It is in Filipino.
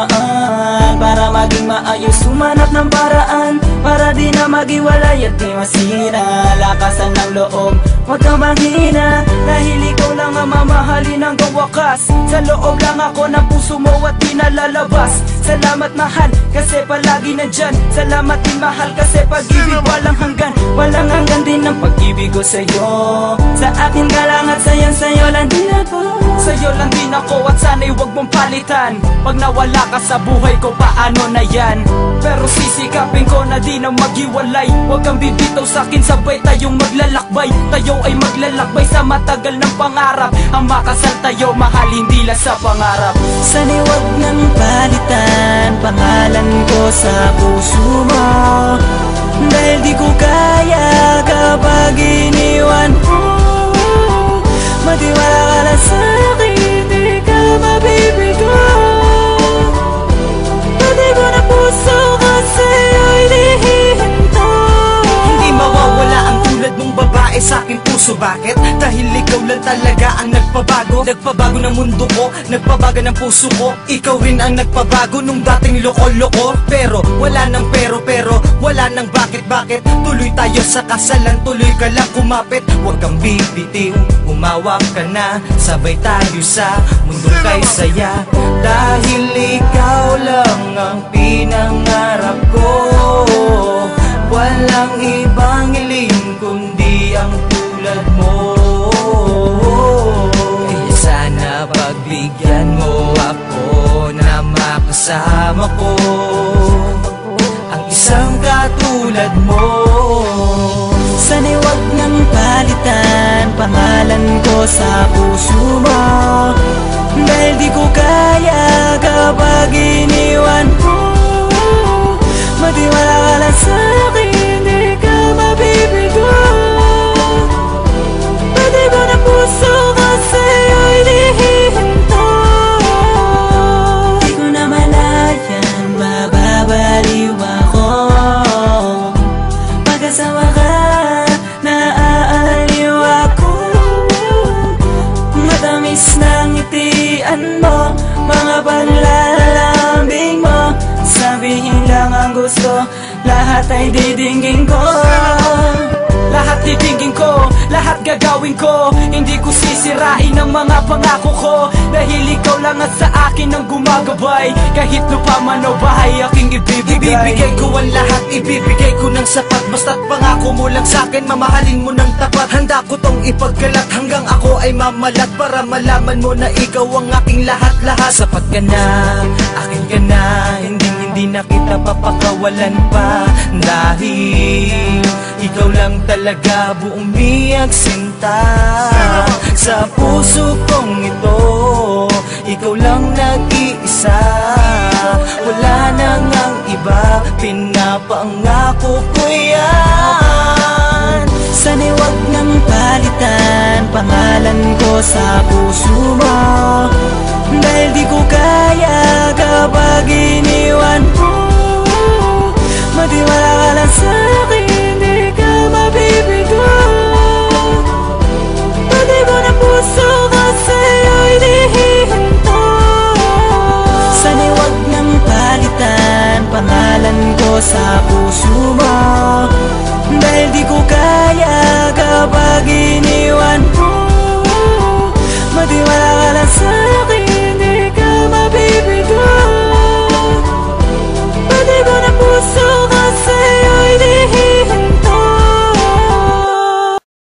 dumaan para maging maayos, sumanap ng paraan para di na maghiwalay at di masira. Lakasan ng loob, huwag kang manghina, dahil ikaw lang ang mamahalin hanggang wakas. Sa loob lang ako ng puso mo at di nalalabas. Salamat mahal, kasi palagi nandyan. Salamat din mahal, kasi pag-ibig walang hanggan. Walang hanggan din ang pag-ibig ko sa'yo. Sa akin ka lang at sa'yo lang din ako. Sa'yo lang din ako at sana'y huwag mong palitan. Pag nawala ka sa buhay ko, paano na yan? Pero sisikapin ko na di na maghiwalay. Huwag kang bibitaw sa'kin, sabay tayong maglalakbay. Tayo ay maglalakbay sa matagal ng pangarap. Ang makasal tayo, mahal, hindi lang sa pangarap. Sana'y huwag nang palitan pangalan ko sa puso mo, dahil di ko kaya kapag iniwan mo. Matiwala ka lang sa'kin, di ka mabibigo. Pati ko na puso ko sa'yo'y lihinto. Hindi mawawala ang tulad mong babae sa'king puso. Bakit? Dahil ikaw lang talaga ang nagpabago. Nagpabago ng mundo ko, nagpabago ng puso ko. Ikaw rin ang nagpabago nung dating loko-loko. Pero wala nang pero, wala nang bakit. Tuloy tayo sa kasalan, tuloy ka lang kumapit. Huwag kang bibitiw, umawak ka na. Sabay tayo sa mundong kay saya. Dahil ikaw lang ang pinangarap ko. Walang ibang hiling kundi ang tulad mo. Kaya sana pagbigyan mo ako na makasama ko ang isang katulad mo. Sana'y huwag nang palitan pangalan ko sa puso mo, dahil di ko kaya kapag iniwan mo. Matiwala ka lang sa'kin, di ka mabibigo. Pati ko na puso ko sa'yo'y lihinto. Di ko na malayan, mababaliw ako. Pagkasama ka, naaaliw ako. Matamis ng ngitian mo, mga panlalambing mo. Sabihin lang ang gusto, lahat ay didinggin ko. Lahat didinggin ko, lahat gagawin ko. Hindi ko sisirain ang mga pangako ko, dahil ikaw lang at sa akin ang gumagabay. Kahit lupa man o bahay, aking ibibigay. Ibibigay ko ang lahat, ibibigay ko ng sapat. Basta't pangako mo lang sa'kin, mamahalin mo ng tapat. Handa ko tong ipagkalat hanggang ako ay mamalat, para malaman mo na ikaw ang aking lahat-lahat. Sapat ka na, akin ka na, hindi na kita papakawalan pa. Dahil ikaw lang talaga buong biyag sinta. Sa puso kong ito, ikaw lang nag-iisa. Wala nang ang iba, pinapangako ko yan. Sana'y huwag nang palitan pangalan ko sa puso mo, dahil di ko kaya kapag iniwan mo. Matiwala ka lang sa'kin, di ka mabibigo. Pati ko na puso ko sa'yo'y lihinto. Sana'y huwag nang palitan pangalan ko sa puso mo,